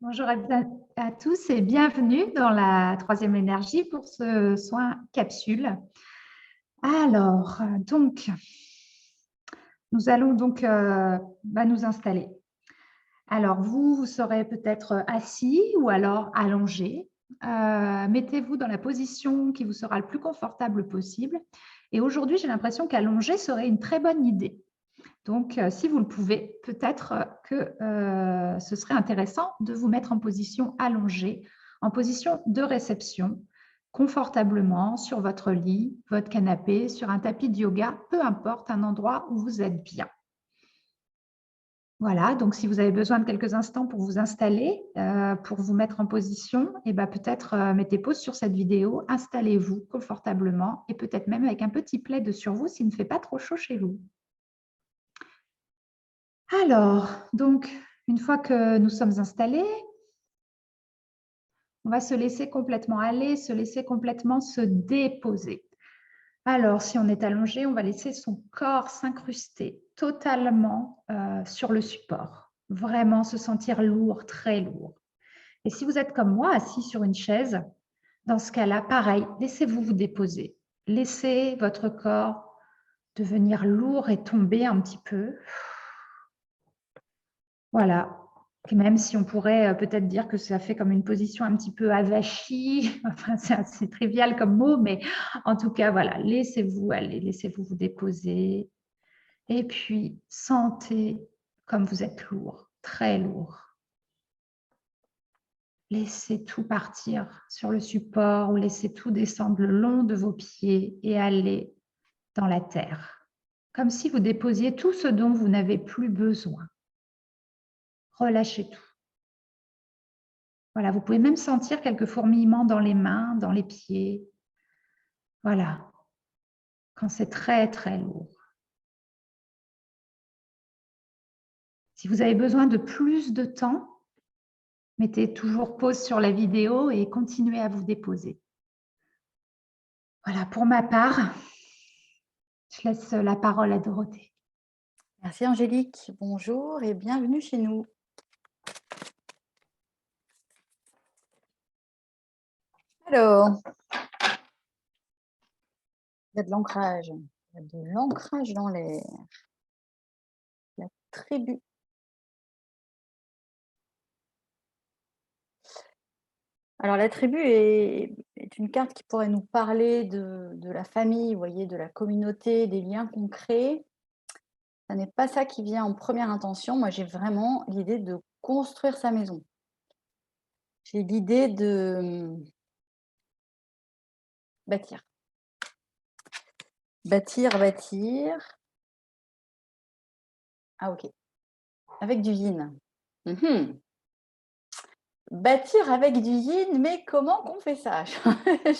Bonjour à tous et bienvenue dans la troisième énergie pour ce soin capsule. Alors, nous allons nous installer. Alors, vous serez peut-être assis ou alors allongé. Mettez-vous dans la position qui vous sera le plus confortable possible. Et aujourd'hui, j'ai l'impression qu'allonger serait une très bonne idée. Donc, si vous le pouvez, peut-être que ce serait intéressant de vous mettre en position allongée, en position de réception, confortablement sur votre lit, votre canapé, sur un tapis de yoga, peu importe, un endroit où vous êtes bien. Voilà, donc si vous avez besoin de quelques instants pour vous installer, pour vous mettre en position, peut-être mettez pause sur cette vidéo, installez-vous confortablement et peut-être même avec un petit plaid sur vous s'il ne fait pas trop chaud chez vous. Alors, donc, une fois que nous sommes installés, on va se laisser complètement aller, se laisser complètement se déposer. Alors, si on est allongé, on va laisser son corps s'incruster totalement sur le support. Vraiment se sentir lourd, très lourd. Et si vous êtes comme moi, assis sur une chaise, dans ce cas-là, pareil, laissez-vous vous déposer. Laissez votre corps devenir lourd et tomber un petit peu. Voilà. Et même si on pourrait peut-être dire que ça fait comme une position un petit peu avachie, enfin, c'est assez trivial comme mot, mais en tout cas, voilà, laissez-vous aller, laissez-vous vous déposer. Et puis, sentez comme vous êtes lourd, très lourd. Laissez tout partir sur le support ou laissez tout descendre le long de vos pieds et aller dans la terre, comme si vous déposiez tout ce dont vous n'avez plus besoin. Relâchez tout. Voilà, vous pouvez même sentir quelques fourmillements dans les mains, dans les pieds. Voilà, quand c'est très, très lourd. Si vous avez besoin de plus de temps, mettez toujours pause sur la vidéo et continuez à vous déposer. Voilà, pour ma part, je laisse la parole à Dorothée. Merci Angélique, bonjour et bienvenue chez nous. Alors, il y a de l'ancrage, il y a de l'ancrage dans l'air. La tribu. Alors la tribu est une carte qui pourrait nous parler de la famille, vous voyez, de la communauté, des liens qu'on crée. Ça n'est pas ça qui vient en première intention. Moi, j'ai vraiment l'idée de construire sa maison. J'ai l'idée de bâtir. Bâtir. Ah ok. Avec du yin. Bâtir avec du yin, mais comment qu'on fait ça?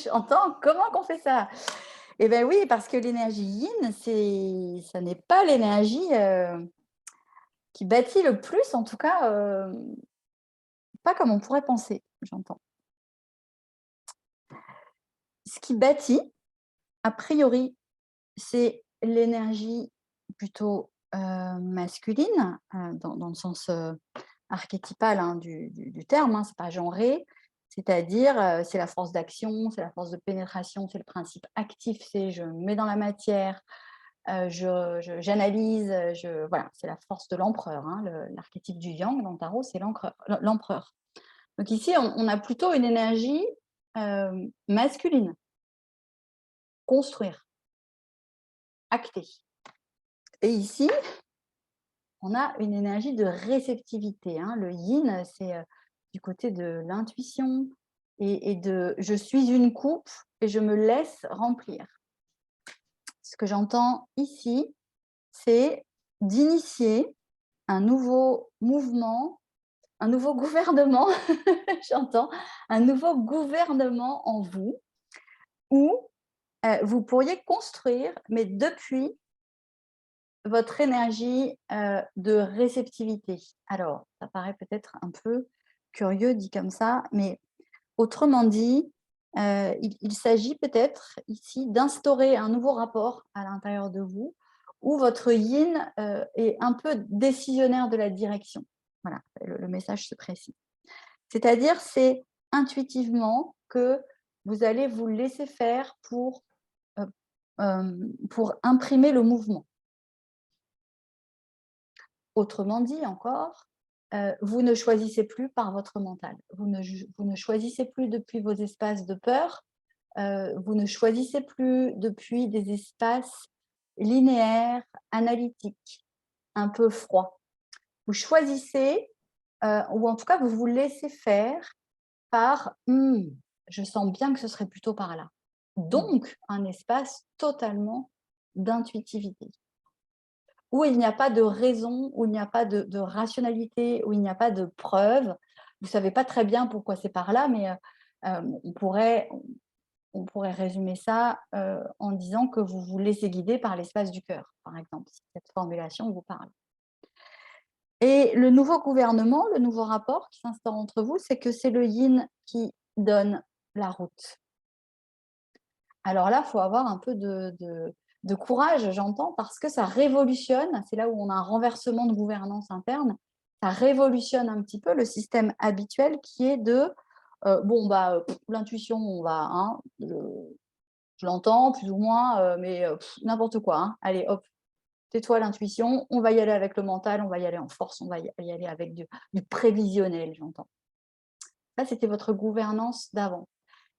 J'entends, comment qu'on fait ça? Eh bien oui, parce que l'énergie yin, ça n'est pas l'énergie qui bâtit le plus, en tout cas, pas comme on pourrait penser, j'entends. Ce qui bâtit, a priori, c'est l'énergie plutôt masculine, dans le sens archétypal hein, du terme, hein, c'est pas genré, c'est-à-dire c'est la force d'action, c'est la force de pénétration, c'est le principe actif, c'est je me mets dans la matière, j'analyse, voilà, c'est la force de l'empereur, hein, l'archétype du yang dans le tarot, c'est l'empereur. Donc ici, on a plutôt une énergie masculine, construire, acter. Et ici, on a une énergie de réceptivité. Hein. Le yin, c'est du côté de l'intuition et de je suis une coupe et je me laisse remplir. Ce que j'entends ici, c'est d'initier un nouveau mouvement, un nouveau gouvernement, j'entends, un nouveau gouvernement en vous où vous pourriez construire, mais depuis votre énergie de réceptivité. Alors, ça paraît peut-être un peu curieux dit comme ça, mais autrement dit, il s'agit peut-être ici d'instaurer un nouveau rapport à l'intérieur de vous, où votre yin est un peu décisionnaire de la direction. Voilà, le message se précise. C'est-à-dire, c'est intuitivement que vous allez vous laisser faire pour imprimer le mouvement. Autrement dit encore, vous ne choisissez plus par votre mental. Vous ne choisissez plus depuis vos espaces de peur. Vous ne choisissez plus depuis des espaces linéaires, analytiques, un peu froids. Vous choisissez, ou en tout cas, vous vous laissez faire par je sens bien que ce serait plutôt par là. Donc, un espace totalement d'intuitivité, où il n'y a pas de raison, où il n'y a pas de rationalité, où il n'y a pas de preuve. Vous ne savez pas très bien pourquoi c'est par là, mais on pourrait résumer ça en disant que vous vous laissez guider par l'espace du cœur, par exemple, si cette formulation vous parle. Et le nouveau gouvernement, le nouveau rapport qui s'instaure entre vous, c'est que c'est le yin qui donne la route. Alors là, il faut avoir un peu de courage, j'entends, parce que ça révolutionne, c'est là où on a un renversement de gouvernance interne, ça révolutionne un petit peu le système habituel qui est de l'intuition, on va, hein, je l'entends plus ou moins, mais n'importe quoi, hein. Allez, hop, tais-toi l'intuition, on va y aller avec le mental, on va y aller en force, on va y aller avec du prévisionnel, j'entends. Ça, c'était votre gouvernance d'avant.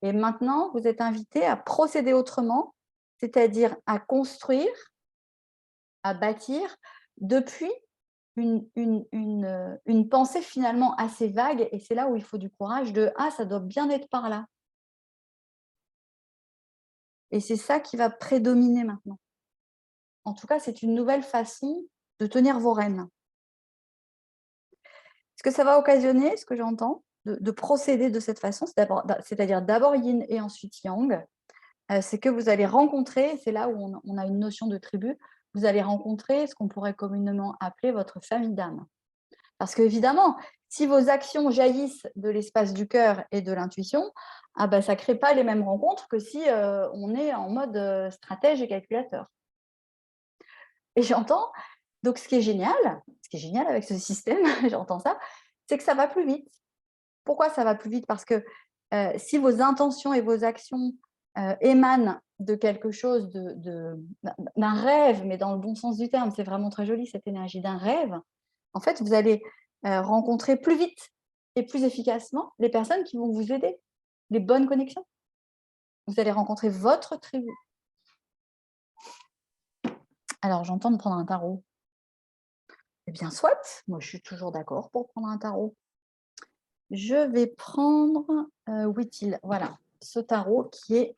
Et maintenant, vous êtes invité à procéder autrement, c'est-à-dire à construire, à bâtir depuis une pensée finalement assez vague. Et c'est là où il faut du courage de « Ah, ça doit bien être par là ». Et c'est ça qui va prédominer maintenant. En tout cas, c'est une nouvelle façon de tenir vos rênes. Ce que ça va occasionner, ce que j'entends, de procéder de cette façon, c'est-à-dire d'abord yin et ensuite yang, c'est que vous allez rencontrer, c'est là où on a une notion de tribu, vous allez rencontrer ce qu'on pourrait communément appeler votre famille d'âme. Parce qu'évidemment, si vos actions jaillissent de l'espace du cœur et de l'intuition, ça ne crée pas les mêmes rencontres que si on est en mode stratège et calculateur. Et j'entends, donc ce qui est génial avec ce système, j'entends ça, c'est que ça va plus vite. Pourquoi ça va plus vite? Parce que si vos intentions et vos actions émanent de quelque chose, d'un rêve, mais dans le bon sens du terme, c'est vraiment très joli cette énergie d'un rêve, en fait, vous allez rencontrer plus vite et plus efficacement les personnes qui vont vous aider, les bonnes connexions. Vous allez rencontrer votre tribu. Alors, j'entends de prendre un tarot. Eh bien, soit, moi je suis toujours d'accord pour prendre un tarot. Je vais prendre Whittle, voilà, ce tarot qui est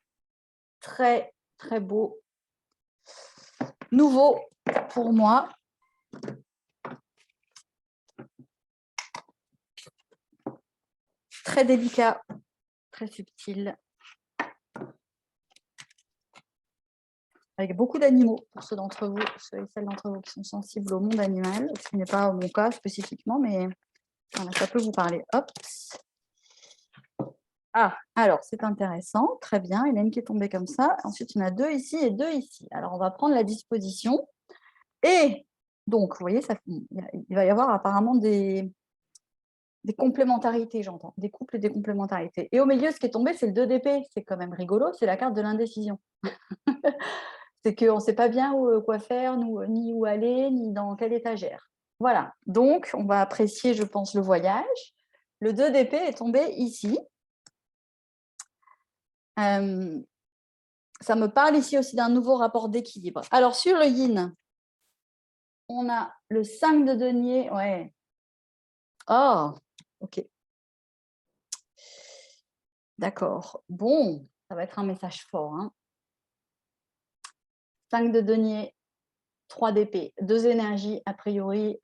très, très beau, nouveau pour moi. Très délicat, très subtil. Avec beaucoup d'animaux, pour ceux d'entre vous, ceux et celles d'entre vous qui sont sensibles au monde animal, ce qui n'est pas mon cas spécifiquement, mais voilà, ça peut vous parler. Hop. Ah, alors c'est intéressant, très bien, il y en a une qui est tombée comme ça. Ensuite, il y en a deux ici et deux ici. Alors, on va prendre la disposition. Et donc, vous voyez, il va y avoir apparemment des complémentarités, j'entends, des couples et des complémentarités. Et au milieu, ce qui est tombé, c'est le 2 d'épée. C'est quand même rigolo, c'est la carte de l'indécision. C'est qu'on ne sait pas bien quoi faire, ni où aller, ni dans quelle étagère. Voilà, donc on va apprécier, je pense, le voyage. Le 2 d'épée est tombé ici. Ça me parle ici aussi d'un nouveau rapport d'équilibre. Alors, sur le yin, on a le 5 de denier. Ouais. Oh, ok. D'accord. Bon, ça va être un message fort. Hein. 5 de denier, 3 d'épée. Deux énergies, a priori,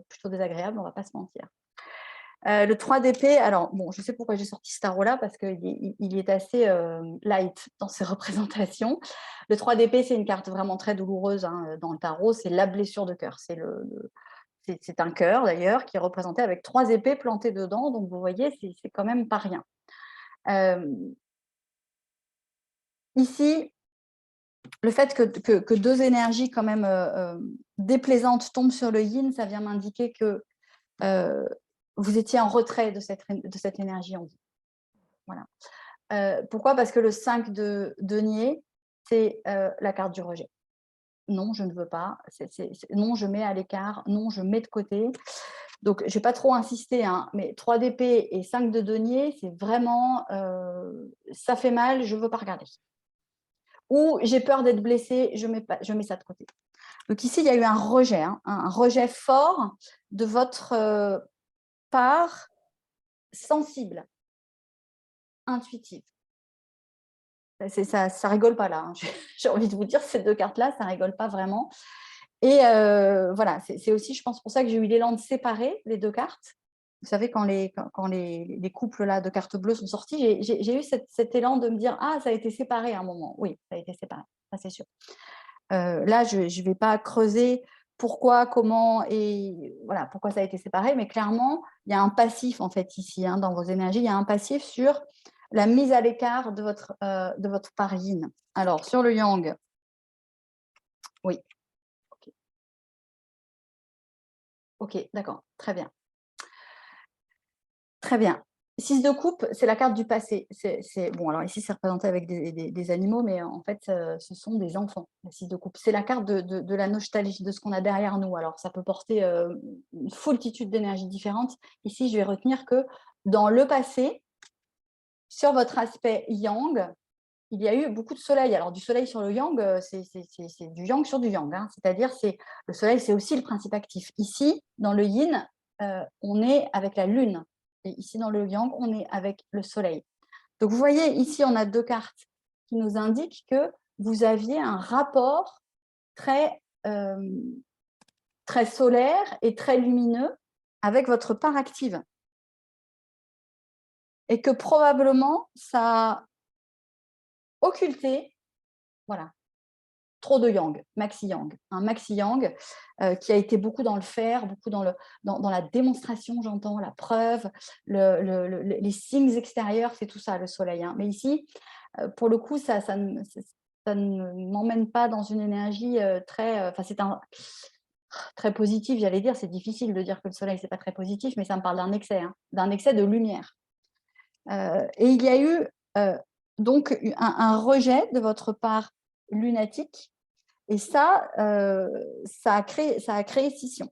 plutôt désagréables, on ne va pas se mentir. Le 3 d'épée, alors, bon, je sais pourquoi j'ai sorti ce tarot-là, parce qu'il est assez light dans ses représentations. Le 3 d'épée, c'est une carte vraiment très douloureuse hein, dans le tarot, c'est la blessure de cœur. C'est un cœur, d'ailleurs, qui est représenté avec 3 épées plantées dedans, donc vous voyez, c'est quand même pas rien. Ici, le fait que deux énergies quand même déplaisantes tombent sur le yin, ça vient m'indiquer que vous étiez en retrait de cette énergie en vous. Voilà. Pourquoi? Parce que le 5 de denier, c'est la carte du rejet. Non, je ne veux pas. Non, je mets à l'écart. Non, je mets de côté. Donc, je ne vais pas trop insister, hein, mais 3 d'épée et 5 de denier, c'est vraiment ça fait mal, je ne veux pas regarder. Ou j'ai peur d'être blessée, je mets ça de côté. Donc ici, il y a eu un rejet, hein, un rejet fort de votre part sensible, intuitive. Ça rigole pas là. Hein. J'ai envie de vous dire, ces deux cartes-là, ça rigole pas vraiment. Et voilà, c'est aussi, je pense, pour ça que j'ai eu l'élan de séparer les deux cartes. Vous savez, quand les couples là, de cartes bleues sont sortis, j'ai eu cet élan de me dire « Ah, ça a été séparé à un moment. » Oui, ça a été séparé, ça c'est sûr. Là, je ne vais pas creuser pourquoi, comment et voilà, pourquoi ça a été séparé, mais clairement, il y a un passif en fait ici, hein, dans vos énergies, il y a un passif sur la mise à l'écart de votre part yin. Alors, sur le yang, oui. Ok, d'accord, très bien. Très bien. 6 de coupe, c'est la carte du passé. Bon, alors ici, c'est représenté avec des animaux, mais en fait, ce sont des enfants, la 6 de coupe. C'est la carte de la nostalgie, de ce qu'on a derrière nous. Alors, ça peut porter une foultitude d'énergies différentes. Ici, je vais retenir que dans le passé, sur votre aspect yang, il y a eu beaucoup de soleil. Alors, du soleil sur le yang, c'est du yang sur du yang. Hein. C'est-à-dire, le soleil, c'est aussi le principe actif. Ici, dans le yin, on est avec la lune. Et ici, dans le yang, on est avec le soleil. Donc, vous voyez, ici, on a deux cartes qui nous indiquent que vous aviez un rapport très, très solaire et très lumineux avec votre part active. Et que probablement, ça a occulté, voilà, trop de yang, maxi yang. Un maxi yang qui a été beaucoup dans le faire, beaucoup dans la démonstration, j'entends, la preuve, les signes extérieurs, c'est tout ça, le soleil. Hein. Mais ici, pour le coup, ça ne m'emmène pas dans une énergie très... c'est très positif, j'allais dire. C'est difficile de dire que le soleil, c'est pas très positif, mais ça me parle d'un excès, hein, d'un excès de lumière. Et il y a eu donc un rejet de votre part lunatique. Et ça, ça a créé scission.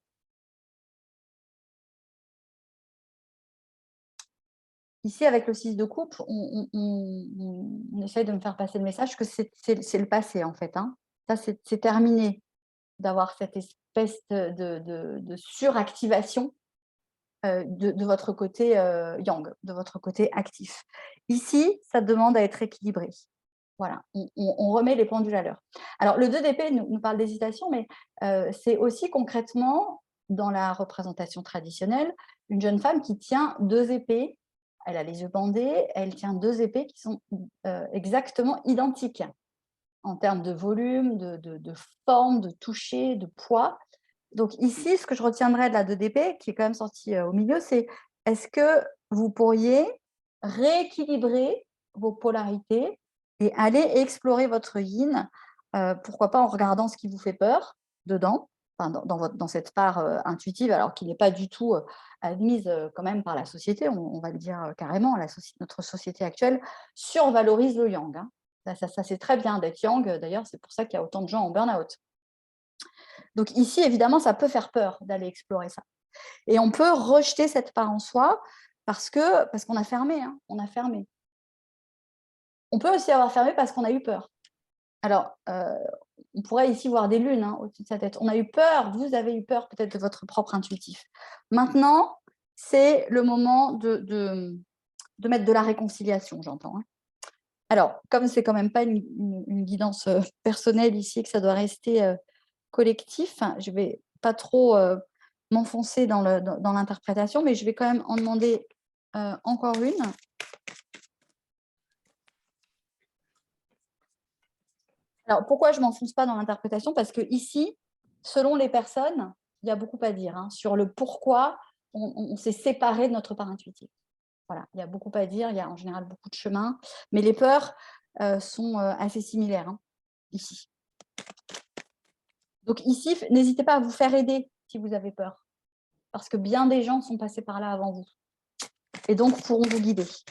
Ici, avec le 6 de coupe, on essaye de me faire passer le message que c'est le passé, en fait. Hein. Ça, c'est terminé d'avoir cette espèce de suractivation de votre côté yang, de votre côté actif. Ici, ça demande à être équilibré. Voilà, on remet les pendules à l'heure. Alors, le 2 d'épée nous parle d'hésitation, mais c'est aussi concrètement, dans la représentation traditionnelle, une jeune femme qui tient 2 épées. Elle a les yeux bandés, elle tient 2 épées qui sont exactement identiques en termes de volume, de forme, de toucher, de poids. Donc ici, ce que je retiendrai de la 2 d'épée, qui est quand même sortie au milieu, c'est est-ce que vous pourriez rééquilibrer vos polarités et aller explorer votre yin, pourquoi pas en regardant ce qui vous fait peur dedans, enfin, dans cette part intuitive, alors qui n'est pas du tout admise quand même par la société, on va le dire carrément, notre société actuelle survalorise le yang. Hein. Ça c'est très bien d'être yang, d'ailleurs c'est pour ça qu'il y a autant de gens en burn-out. Donc ici, évidemment, ça peut faire peur d'aller explorer ça. Et on peut rejeter cette part en soi parce qu'on a fermé. Hein, on a fermé. On peut aussi avoir fermé parce qu'on a eu peur. Alors, on pourrait ici voir des lunes hein, au-dessus de sa tête. On a eu peur, vous avez eu peur peut-être de votre propre intuitif. Maintenant, c'est le moment de mettre de la réconciliation, j'entends. Hein. Alors, comme c'est quand même pas une guidance personnelle ici et que ça doit rester collectif, je ne vais pas trop m'enfoncer dans l'interprétation, mais je vais quand même en demander encore une. Alors, pourquoi je ne m'enfonce pas dans l'interprétation? Parce que ici, selon les personnes, il y a beaucoup à dire hein, sur le pourquoi on s'est séparé de notre part intuitive. Voilà, il y a beaucoup à dire, il y a en général beaucoup de chemins, mais les peurs sont assez similaires hein, ici. Donc ici, n'hésitez pas à vous faire aider si vous avez peur. parce que bien des gens sont passés par là avant vous et donc pourront vous guider. Ça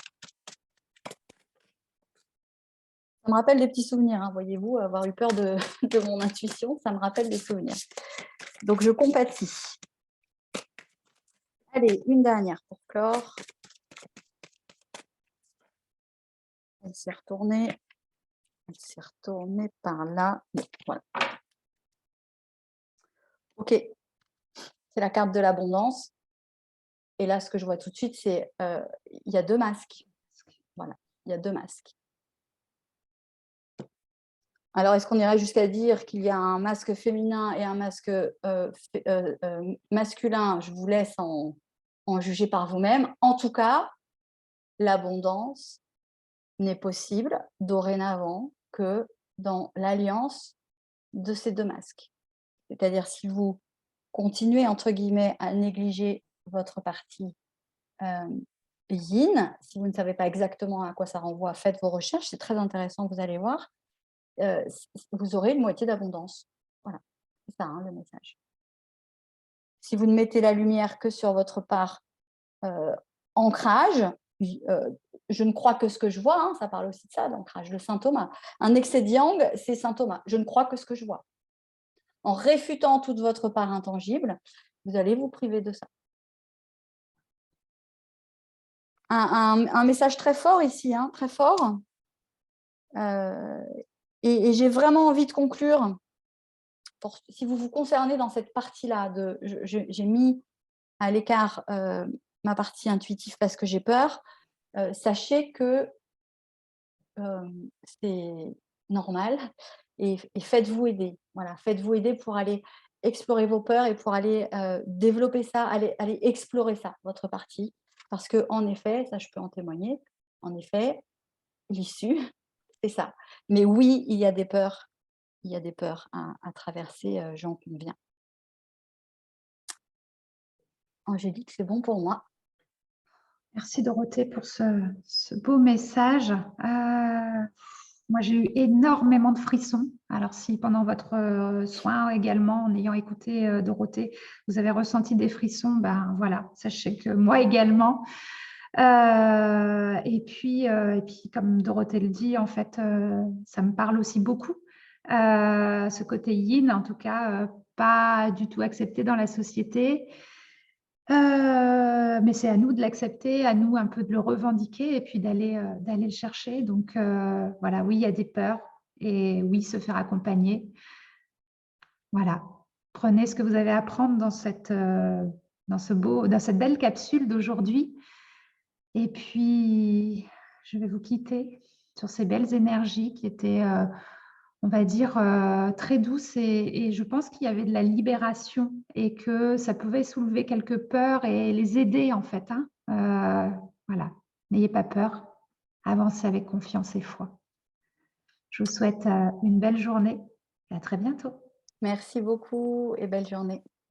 me rappelle des petits souvenirs, hein, voyez-vous, avoir eu peur de mon intuition, ça me rappelle des souvenirs. Donc, je compatis. Allez, une dernière pour clore. Elle s'est retournée par là. Bon, voilà. Ok, c'est la carte de l'abondance. Et là, ce que je vois tout de suite, c'est il y a 2 masques. Voilà, il y a 2 masques. Alors, est-ce qu'on irait jusqu'à dire qu'il y a un masque féminin et un masque masculin? Je vous laisse en juger par vous-même. En tout cas, l'abondance n'est possible dorénavant que dans l'alliance de ces 2 masques. C'est-à-dire si vous continuez, entre guillemets, à négliger votre partie yin, si vous ne savez pas exactement à quoi ça renvoie, faites vos recherches, c'est très intéressant, vous allez voir. Vous aurez une moitié d'abondance. Voilà, c'est ça, hein, le message. Si vous ne mettez la lumière que sur votre part ancrage, je ne crois que ce que je vois, hein, ça parle aussi de ça, l'ancrage, le Saint Thomas. Un excès de yang, c'est Saint Thomas. Je ne crois que ce que je vois. En réfutant toute votre part intangible, vous allez vous priver de ça. Un message très fort ici, hein, très fort. Et j'ai vraiment envie de conclure. Si vous vous concernez dans cette partie-là, j'ai mis à l'écart ma partie intuitive parce que j'ai peur, sachez que c'est normal et faites-vous aider. Voilà, faites-vous aider pour aller explorer vos peurs et pour aller développer ça, aller explorer ça, votre partie. Parce qu'en effet, ça je peux en témoigner, en effet, l'issue, c'est ça. Mais oui, il y a des peurs à traverser, j'en conviens. Angélique, c'est bon pour moi. Merci Dorothée pour ce beau message. Moi, j'ai eu énormément de frissons. Alors, si pendant votre soin également, en ayant écouté Dorothée, vous avez ressenti des frissons, ben voilà, sachez que moi également. Et puis, comme Dorothée le dit, en fait, ça me parle aussi beaucoup. Ce côté yin, en tout cas, pas du tout accepté dans la société. Mais c'est à nous de l'accepter, à nous un peu de le revendiquer et puis d'aller le chercher. Donc voilà, oui, il y a des peurs et oui, se faire accompagner. Voilà, prenez ce que vous avez à prendre dans cette belle capsule d'aujourd'hui. Et puis, je vais vous quitter sur ces belles énergies qui étaient, on va dire, très douces et je pense qu'il y avait de la libération et que ça pouvait soulever quelques peurs et les aider en fait, hein. Voilà, n'ayez pas peur, avancez avec confiance et foi. Je vous souhaite une belle journée et à très bientôt. Merci beaucoup et belle journée.